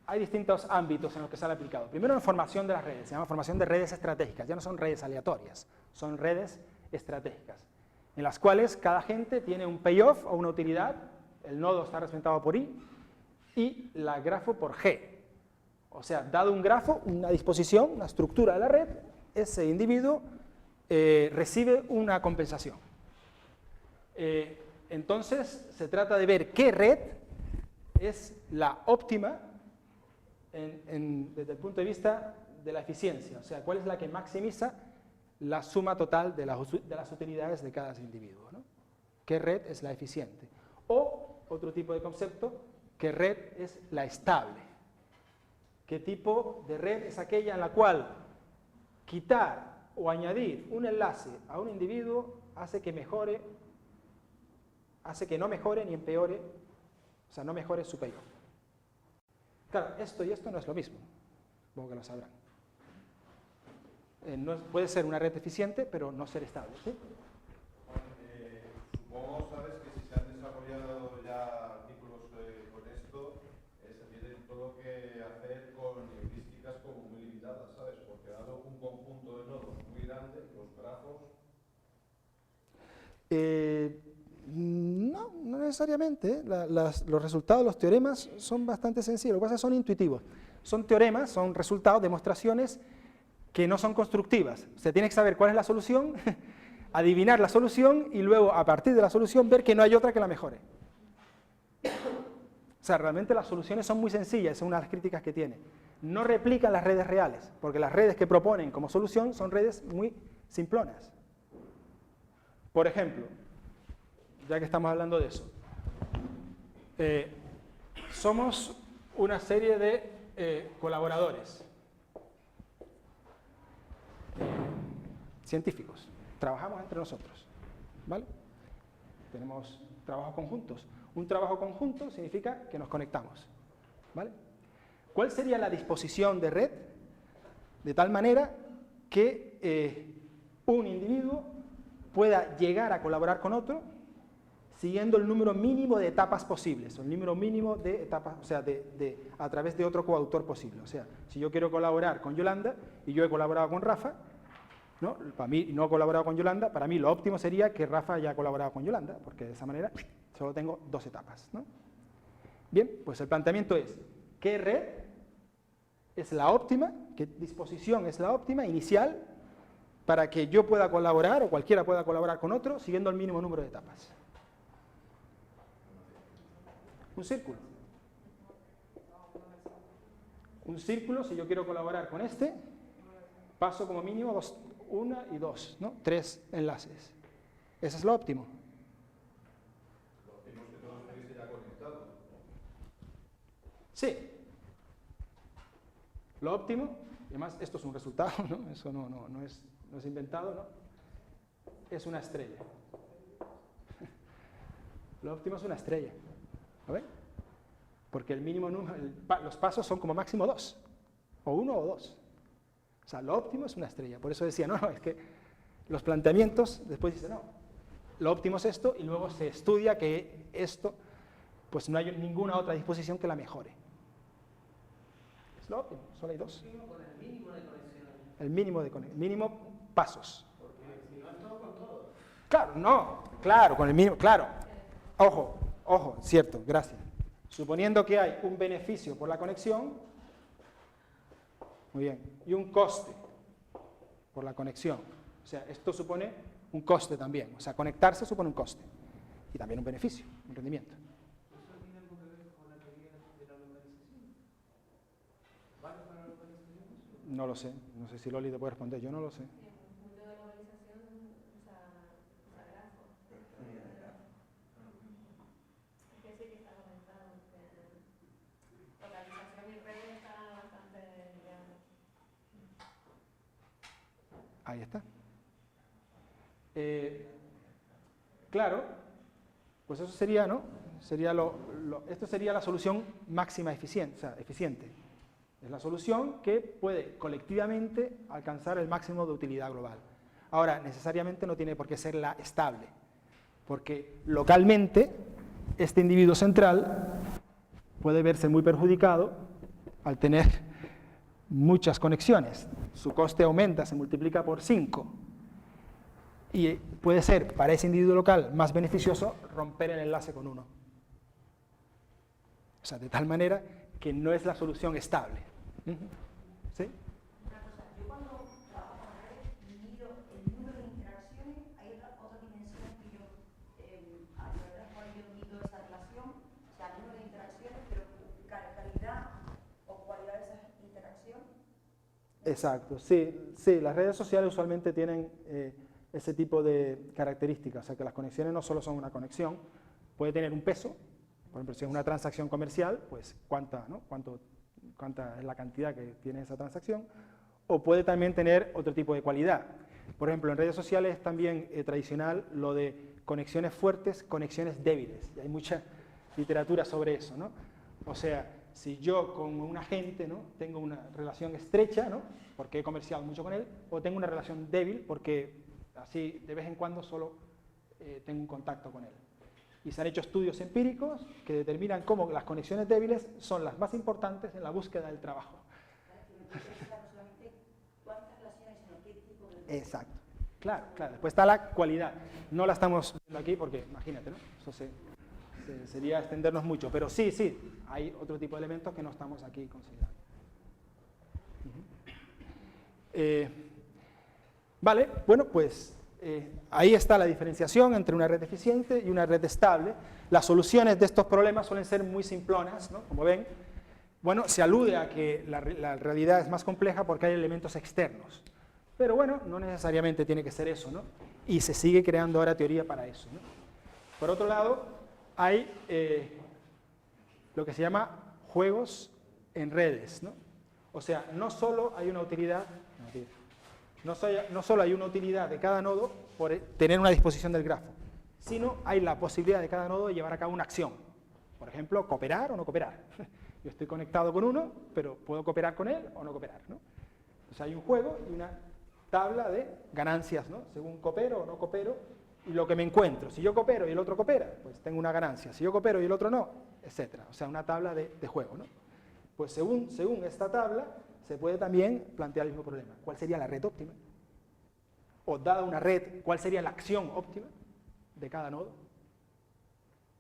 Speaker 1: Hay distintos ámbitos en los que se ha aplicado. Primero, la formación de las redes, se llama formación de redes estratégicas, ya no son redes aleatorias, son redes estratégicas, en las cuales cada agente tiene un payoff o una utilidad, el nodo está representado por I, y la grafo por G. O sea, dado un grafo, una disposición, una estructura de la red, ese individuo recibe una compensación. Entonces, se trata de ver qué red es la óptima desde el punto de vista de la eficiencia, o sea, cuál es la que maximiza la suma total de las utilidades de cada individuo, ¿no? ¿Qué red es la eficiente? O, otro tipo de concepto, ¿qué red es la estable? ¿Qué tipo de red es aquella en la cual quitar o añadir un enlace a un individuo hace que no mejore ni empeore, o sea, no mejore su payoff? Claro, esto y esto no es lo mismo, supongo que lo sabrán. Puede ser una red eficiente, pero no ser estable, ¿sí?
Speaker 4: Supongo, sabes, que si se han desarrollado ya artículos con esto, se tiene todo que hacer con heurísticas como muy limitadas, ¿sabes? Porque dado un conjunto de nodos muy grande, los grafos...
Speaker 1: No necesariamente. Los resultados, los teoremas son bastante sencillos, lo que pasa es que son intuitivos. Son teoremas, son resultados, demostraciones que no son constructivas. O sea, tiene que saber cuál es la solución, adivinar la solución y luego, a partir de la solución, ver que no hay otra que la mejore. O sea, realmente las soluciones son muy sencillas, son una de las críticas que tiene. No replican las redes reales, porque las redes que proponen como solución son redes muy simplonas. Por ejemplo, ya que estamos hablando de eso, somos una serie de colaboradores científicos, trabajamos entre nosotros, ¿vale? Tenemos trabajos conjuntos. Un trabajo conjunto significa que nos conectamos, ¿vale? ¿Cuál sería la disposición de red? De tal manera que un individuo pueda llegar a colaborar con otro siguiendo el número mínimo de etapas posibles, o el número mínimo de etapas, o sea, a través de otro coautor posible. O sea, si yo quiero colaborar con Yolanda y yo he colaborado con Rafa, ¿no? Para mí no he colaborado con Yolanda, para mí lo óptimo sería que Rafa haya colaborado con Yolanda, porque de esa manera solo tengo dos etapas, ¿no? Bien, pues el planteamiento es, ¿qué red es la óptima? ¿Qué disposición es la óptima inicial para que yo pueda colaborar o cualquiera pueda colaborar con otro siguiendo el mínimo número de etapas? Un círculo. Un círculo, si yo quiero colaborar con este, paso como mínimo 1 y 2, ¿no? 3 enlaces. Eso es lo óptimo.
Speaker 4: Lo óptimo es que todos estuviese ya conectados.
Speaker 1: Sí. Lo óptimo, y además esto es un resultado, ¿no? Eso no es inventado, ¿no? Es una estrella. Lo óptimo es una estrella. ¿Lo ven? porque el mínimo número, los pasos son como máximo 2, o 1 o 2. O sea, lo óptimo es una estrella. Por eso decía, no, es que los planteamientos, después dice, no, lo óptimo es esto, y luego se estudia que esto, pues no hay ninguna otra disposición que la mejore. Es lo óptimo, solo hay 2. El mínimo de conexión. Mínimo pasos.
Speaker 2: Porque si no es todo con todo.
Speaker 1: Claro, no, claro, con el mínimo, claro. Ojo, cierto, gracias. Suponiendo que hay un beneficio por la conexión, muy bien, y un coste por la conexión. O sea, esto supone un coste también. O sea, conectarse supone un coste. Y también un beneficio, un rendimiento.
Speaker 2: ¿Eso tiene algo que ver con la teoría de la localización? ¿Vale para la localización?
Speaker 1: No lo sé. No sé si Loli te puede responder. Yo no lo sé. Ahí está. Claro, pues eso sería, ¿no? Esto sería la solución máxima eficiente, o sea, eficiente. Es la solución que puede colectivamente alcanzar el máximo de utilidad global. Ahora, necesariamente no tiene por qué ser la estable, porque localmente este individuo central puede verse muy perjudicado al tener muchas conexiones. Su coste aumenta, se multiplica por 5. Y puede ser para ese individuo local más beneficioso romper el enlace con uno. O sea, de tal manera que no es la solución estable. ¿Sí?
Speaker 3: Una cosa, yo cuando trabajo con redes mido el número de interacciones, hay otra dimensión que yo, a través de la cual yo mido esa relación, o sea, número de interacciones, pero calidad o cualidad de esa interacción.
Speaker 1: Exacto, sí, las redes sociales usualmente tienen ese tipo de características, o sea que las conexiones no solo son una conexión, puede tener un peso, por ejemplo, si es una transacción comercial, pues cuánta es la cantidad que tiene esa transacción, o puede también tener otro tipo de cualidad. Por ejemplo, en redes sociales es también tradicional lo de conexiones fuertes, conexiones débiles, y hay mucha literatura sobre eso, ¿no? O sea, si yo con un agente, ¿no?, tengo una relación estrecha, ¿no?, porque he comerciado mucho con él, o tengo una relación débil porque así de vez en cuando solo tengo un contacto con él. Y se han hecho estudios empíricos que determinan cómo las conexiones débiles son las más importantes en la búsqueda del trabajo. Exacto. Claro. Después está la cualidad. No la estamos viendo aquí porque, imagínate, ¿no? Eso sería extendernos mucho. Pero sí, hay otro tipo de elementos que no estamos aquí considerando. Vale, bueno, pues ahí está la diferenciación entre una red eficiente y una red estable. Las soluciones de estos problemas suelen ser muy simplonas, ¿no? Como ven. Bueno, se alude a que la realidad es más compleja porque hay elementos externos. Pero bueno, no necesariamente tiene que ser eso, ¿no? Y se sigue creando ahora teoría para eso, ¿no? Por otro lado, hay lo que se llama juegos en redes, ¿no? O sea, no solo hay una utilidad de cada nodo por tener una disposición del grafo, sino hay la posibilidad de cada nodo de llevar a cabo una acción. Por ejemplo, cooperar o no cooperar. Yo estoy conectado con uno, pero puedo cooperar con él o no cooperar, ¿no? Entonces hay un juego y una tabla de ganancias, ¿no? Según coopero o no coopero, y lo que me encuentro. Si yo coopero y el otro coopera, pues tengo una ganancia. Si yo coopero y el otro no, etc. O sea, una tabla de juego, ¿no? Pues según esta tabla, se puede también plantear el mismo problema. ¿Cuál sería la red óptima? O dada una red, ¿cuál sería la acción óptima de cada nodo?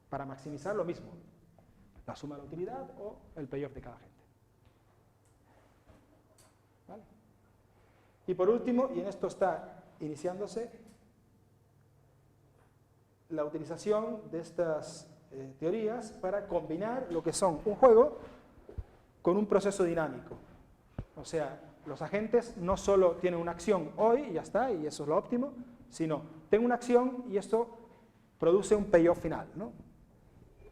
Speaker 1: Para maximizar lo mismo, la suma de la utilidad o el payoff de cada gente. ¿Vale? Y por último, y en esto está iniciándose, la utilización de estas teorías para combinar lo que son un juego con un proceso dinámico. O sea, los agentes no solo tienen una acción hoy y ya está, y eso es lo óptimo, sino tengo una acción y esto produce un payoff final, ¿no?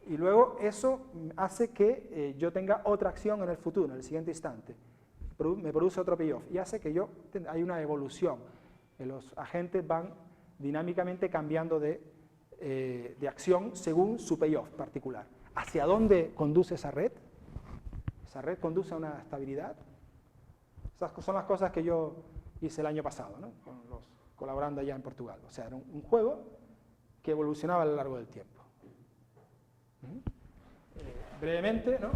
Speaker 1: Y luego eso hace que yo tenga otra acción en el futuro, en el siguiente instante. Me produce otro payoff y hace que hay una evolución. Los agentes van dinámicamente cambiando de acción según su payoff particular. ¿Hacia dónde conduce esa red? ¿Esa red conduce a una estabilidad? Esas son las cosas que yo hice el año pasado, ¿no? Colaborando allá en Portugal. O sea, era un juego que evolucionaba a lo largo del tiempo. Brevemente, ¿no?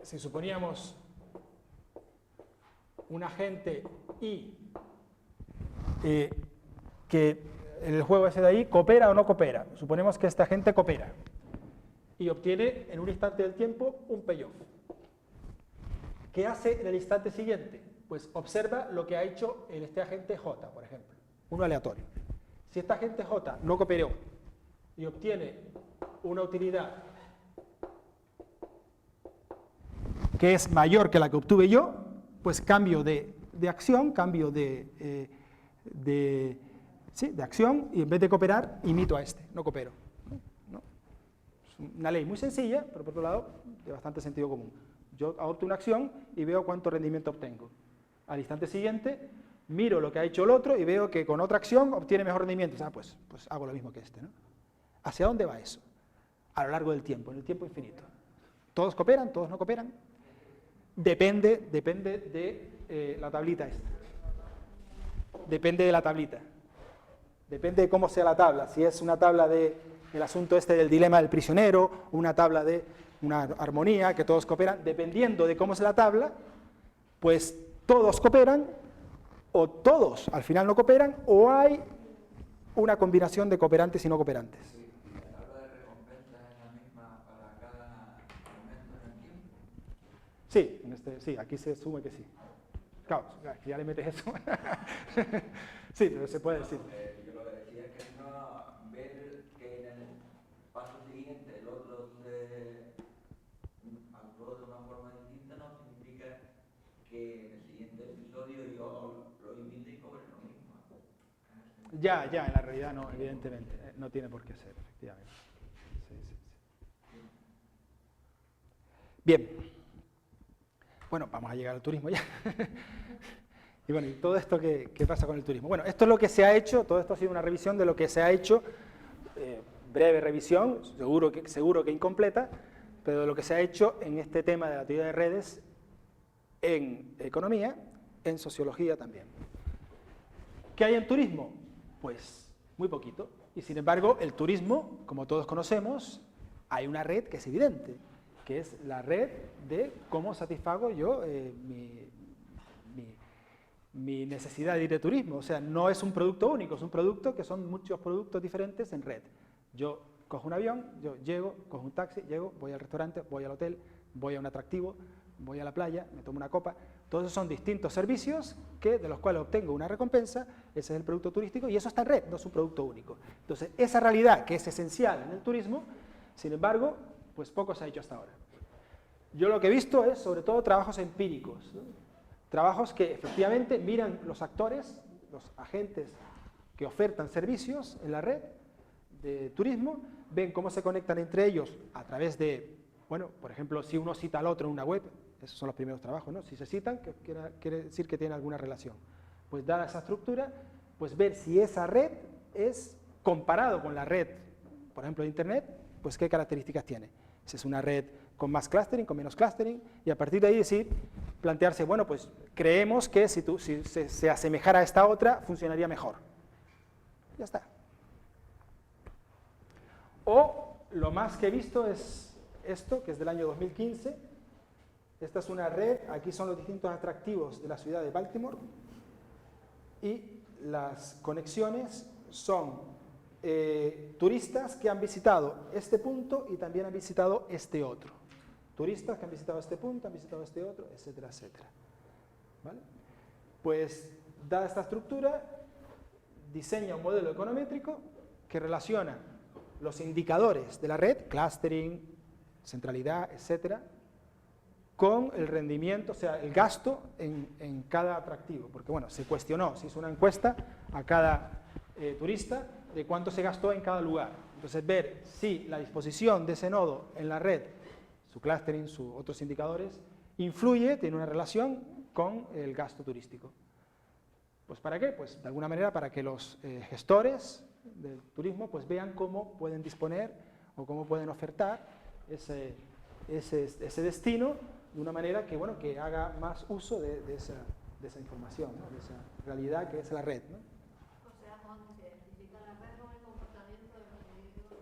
Speaker 1: Si suponíamos un agente I que el juego ese de ahí coopera o no coopera. Suponemos que este agente coopera y obtiene en un instante del tiempo un payoff. ¿Qué hace en el instante siguiente? Pues observa lo que ha hecho este agente J, por ejemplo, uno aleatorio. Si este agente J no cooperó y obtiene una utilidad que es mayor que la que obtuve yo, pues cambio de acción, cambio de acción, y en vez de cooperar, imito a este, no coopero. ¿No? Es una ley muy sencilla, pero por otro lado, de bastante sentido común. Yo adopto una acción y veo cuánto rendimiento obtengo. Al instante siguiente, miro lo que ha hecho el otro y veo que con otra acción obtiene mejor rendimiento. O sea, pues hago lo mismo que este, ¿no? ¿Hacia dónde va eso? A lo largo del tiempo, en el tiempo infinito. ¿Todos cooperan? ¿Todos no cooperan? Depende de la tablita esta. Depende de la tablita. Depende de cómo sea la tabla. Si es una tabla del asunto este del dilema del prisionero, una tabla de una armonía, que todos cooperan, dependiendo de cómo es la tabla, pues todos cooperan, o todos al final no cooperan, o hay una combinación de cooperantes y no cooperantes.
Speaker 5: ¿La tabla de recompensa es la misma para cada momento en el tiempo?
Speaker 1: Sí, aquí se asume que sí. Claro, ya le metes eso. Sí, pero se puede decir.
Speaker 5: Yo lo que decía es que no ver que en el paso siguiente el otro actuó de una forma distinta no significa que en el siguiente episodio yo lo imite y cobre lo mismo.
Speaker 1: Ya, en la realidad no, evidentemente. No tiene por qué ser, efectivamente. Sí. Bien. Bueno, vamos a llegar al turismo ya. Y bueno, ¿y todo esto qué pasa con el turismo? Bueno, esto es lo que se ha hecho, todo esto ha sido una revisión de lo que se ha hecho, breve revisión, seguro que incompleta, pero de lo que se ha hecho en este tema de la teoría de redes en economía, en sociología también. ¿Qué hay en turismo? Pues muy poquito. Y sin embargo, el turismo, como todos conocemos, hay una red que es evidente, que es la red de cómo satisfago yo mi necesidad de ir de turismo. O sea, no es un producto único, es un producto que son muchos productos diferentes en red. Yo cojo un avión, yo llego, cojo un taxi, llego, voy al restaurante, voy al hotel, voy a un atractivo, voy a la playa, me tomo una copa. Todos esos son distintos servicios de los cuales obtengo una recompensa, ese es el producto turístico, y eso está en red, no es un producto único. Entonces, esa realidad que es esencial en el turismo, sin embargo, pues poco se ha hecho hasta ahora. Yo lo que he visto es, sobre todo, trabajos empíricos, ¿no? Trabajos que efectivamente miran los actores, los agentes que ofertan servicios en la red de turismo, ven cómo se conectan entre ellos a través de, bueno, por ejemplo, si uno cita al otro en una web, esos son los primeros trabajos, ¿no? Si se citan, quiere decir que tienen alguna relación. Pues dada esa estructura, pues ver si esa red es, comparado con la red, por ejemplo, de Internet, pues qué características tiene. Si es una red con más clustering, con menos clustering, y a partir de ahí decir, plantearse, bueno, pues creemos que si se asemejara a esta otra, funcionaría mejor. Ya está. O lo más que he visto es esto, que es del año 2015. Esta es una red, aquí son los distintos atractivos de la ciudad de Baltimore, y las conexiones son turistas que han visitado este punto y también han visitado este otro. Turistas que han visitado este punto, han visitado este otro, etcétera, etcétera. ¿Vale? Pues, dada esta estructura, diseña un modelo econométrico que relaciona los indicadores de la red, clustering, centralidad, etcétera, con el rendimiento, o sea, el gasto en cada atractivo. Porque, bueno, se cuestionó, se hizo una encuesta a cada turista de cuánto se gastó en cada lugar. Entonces, ver si la disposición de ese nodo en la red, su clustering, sus otros indicadores, influye, tiene una relación con el gasto turístico. Pues ¿para qué? Pues de alguna manera para que los gestores del turismo pues vean cómo pueden disponer o cómo pueden ofertar ese destino de una manera que, bueno, que haga más uso de esa información, ¿no? De esa realidad que es la red, ¿no?
Speaker 6: O sea, cuando se identifica la red con el comportamiento del individuo,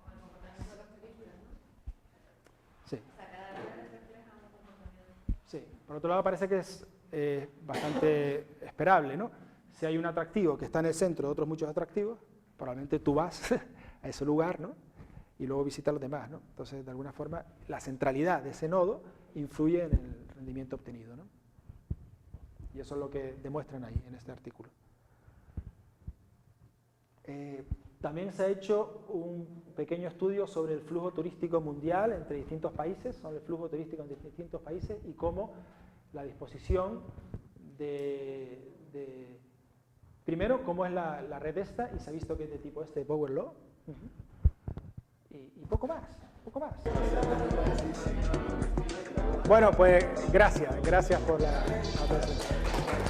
Speaker 6: con el comportamiento de los turistas, ¿no?
Speaker 1: Sí.
Speaker 6: O sea, cada red refleja un comportamiento.
Speaker 1: Sí. Por otro lado, parece que es bastante esperable, ¿no? Si hay un atractivo que está en el centro de otros muchos atractivos, probablemente tú vas a ese lugar, ¿no? Y luego visitas los demás, ¿no? Entonces, de alguna forma, la centralidad de ese nodo influye en el rendimiento obtenido, ¿no? Y eso es lo que demuestran ahí, en este artículo. También se ha hecho un pequeño estudio sobre el flujo turístico mundial entre distintos países, sobre el flujo turístico entre distintos países y cómo la disposición primero, cómo es la red esta, y se ha visto que es de tipo este, Power Law, y poco más, poco más. Bueno, pues gracias por la atención.